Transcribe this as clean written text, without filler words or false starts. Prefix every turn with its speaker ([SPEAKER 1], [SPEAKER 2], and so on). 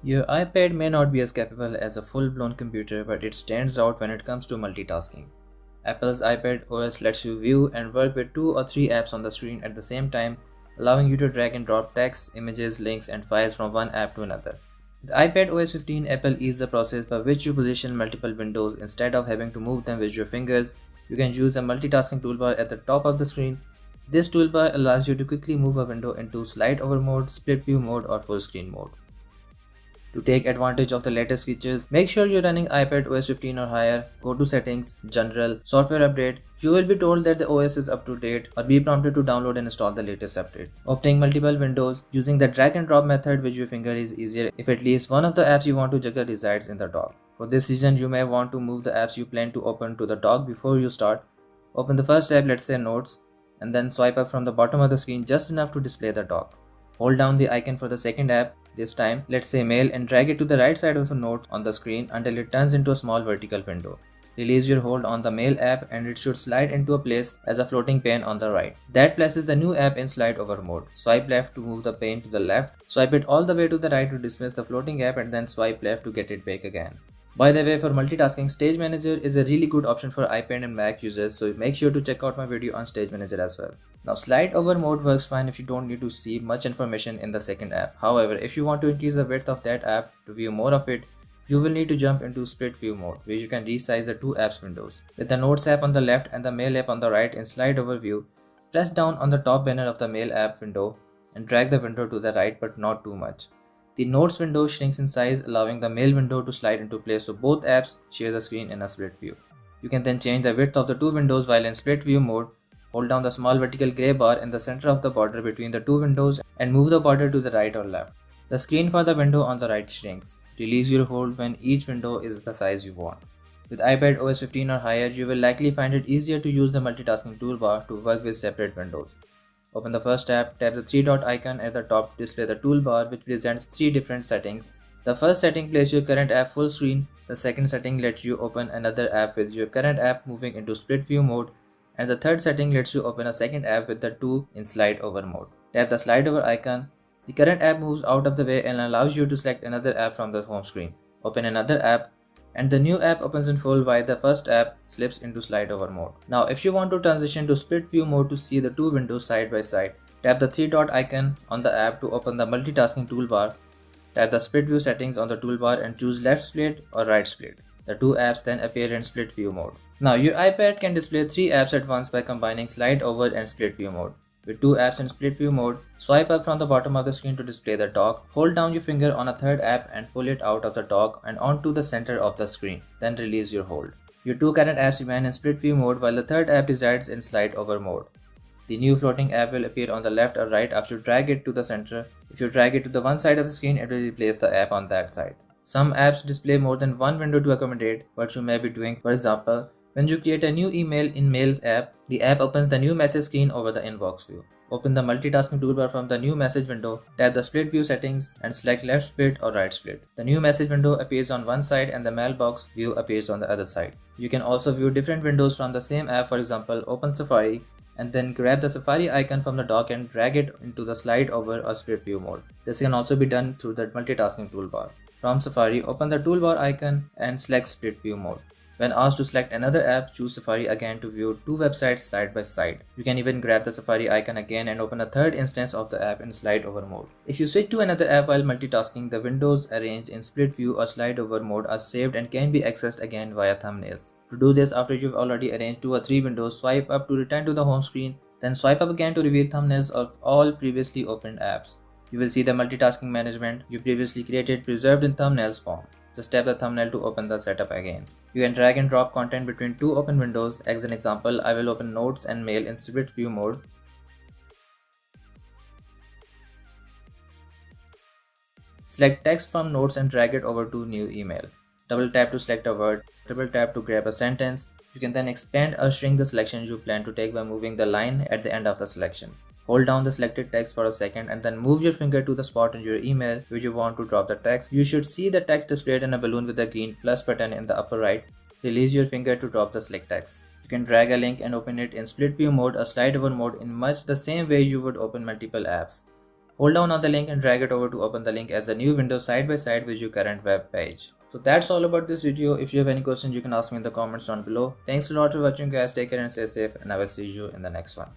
[SPEAKER 1] Your iPad may not be as capable as a full-blown computer, but it stands out when it comes to multitasking. Apple's iPadOS lets you view and work with 2 or 3 apps on the screen at the same time, allowing you to drag and drop text, images, links, and files from one app to another. With iPadOS 15, Apple eased the process by which you position multiple windows instead of having to move them with your fingers. You can use a multitasking toolbar at the top of the screen. This toolbar allows you to quickly move a window into slide over mode, split view mode, or full screen mode. To take advantage of the latest features, make sure you're running iPadOS 15 or higher, go to Settings, General, Software Update. You will be told that the OS is up to date or be prompted to download and install the latest update. Opening multiple windows using the drag and drop method with your finger is easier if at least one of the apps you want to juggle resides in the dock. For this reason, you may want to move the apps you plan to open to the dock before you start. Open the first app, let's say Notes, and then swipe up from the bottom of the screen just enough to display the dock. Hold down the icon for the second app, this time let's say Mail, and drag it to the right side of the note on the screen until it turns into a small vertical window. Release your hold on the Mail app and it should slide into a place as a floating pane on the right. That places the new app in slide over mode. Swipe left to move the pane to the left, swipe it all the way to the right to dismiss the floating app, and then swipe left to get it back again. By the way, for multitasking, Stage Manager is a really good option for iPad and Mac users, so make sure to check out my video on Stage Manager as well. Now, slide over mode works fine if you don't need to see much information in the second app. However, if you want to increase the width of that app to view more of it, you will need to jump into split view mode, where you can resize the two apps windows. With the Notes app on the left and the Mail app on the right in slide over view, press down on the top banner of the Mail app window and drag the window to the right, but not too much. The Notes window shrinks in size, allowing the Mail window to slide into place so both apps share the screen in a split view. You can then change the width of the two windows while in split view mode. Hold down the small vertical gray bar in the center of the border between the two windows and move the border to the right or left. The screen for the window on the right shrinks. Release your hold when each window is the size you want. With iPadOS 15 or higher, you will likely find it easier to use the multitasking toolbar to work with separate windows. Open the first tab, tap the three-dot icon at the top to display the toolbar, which presents 3 different settings. The first setting places your current app full screen. The second setting lets you open another app with your current app moving into split view mode. And the third setting lets you open a second app with the two in slide over mode. Tap the slide over icon. The current app moves out of the way and allows you to select another app from the home screen. Open another app, and the new app opens in full while the first app slips into slide over mode. Now, if you want to transition to split view mode to see the two windows side by side, tap the three-dot icon on the app to open the multitasking toolbar. Tap the split view settings on the toolbar and choose left split or right split. The two apps then appear in split view mode. Now, your iPad can display 3 apps at once by combining slide over and split view mode. With 2 apps in split view mode, swipe up from the bottom of the screen to display the dock. Hold down your finger on a third app and pull it out of the dock and onto the center of the screen. Then release your hold. Your 2 current apps remain in split view mode while the third app resides in slide over mode. The new floating app will appear on the left or right after you drag it to the center. If you drag it to the one side of the screen, it will replace the app on that side. Some apps display more than one window to accommodate what you may be doing. For example, when you create a new email in Mail's app, the app opens the new message screen over the inbox view. Open the multitasking toolbar from the new message window, tap the split view settings and select left split or right split. The new message window appears on one side and the mailbox view appears on the other side. You can also view different windows from the same app. For example, open Safari and then grab the Safari icon from the dock and drag it into the slide over or split view mode. This can also be done through the multitasking toolbar. From Safari, open the toolbar icon and select split view mode. When asked to select another app, choose Safari again to view two websites side by side. You can even grab the Safari icon again and open a third instance of the app in slide over mode. If you switch to another app while multitasking, the windows arranged in split view or slide over mode are saved and can be accessed again via thumbnails. To do this, after you've already arranged 2 or 3 windows, swipe up to return to the home screen, then swipe up again to reveal thumbnails of all previously opened apps. You will see the multitasking management you previously created preserved in thumbnails form. Just tap the thumbnail to open the setup again. You can drag and drop content between 2 open windows. As an example, I will open Notes and Mail in split view mode. Select text from Notes and drag it over to new email. Double tap to select a word, triple tap to grab a sentence. You can then expand or shrink the selection you plan to take by moving the line at the end of the selection. Hold down the selected text for a second and then move your finger to the spot in your email where you want to drop the text. You should see the text displayed in a balloon with the green plus button in the upper right. Release your finger to drop the select text. You can drag a link and open it in split view mode or slide over mode in much the same way you would open multiple apps. Hold down on the link and drag it over to open the link as a new window side by side with your current web page. So that's all about this video. If you have any questions, you can ask me in the comments down below. Thanks a lot for watching guys. Take care and stay safe, and I will see you in the next one.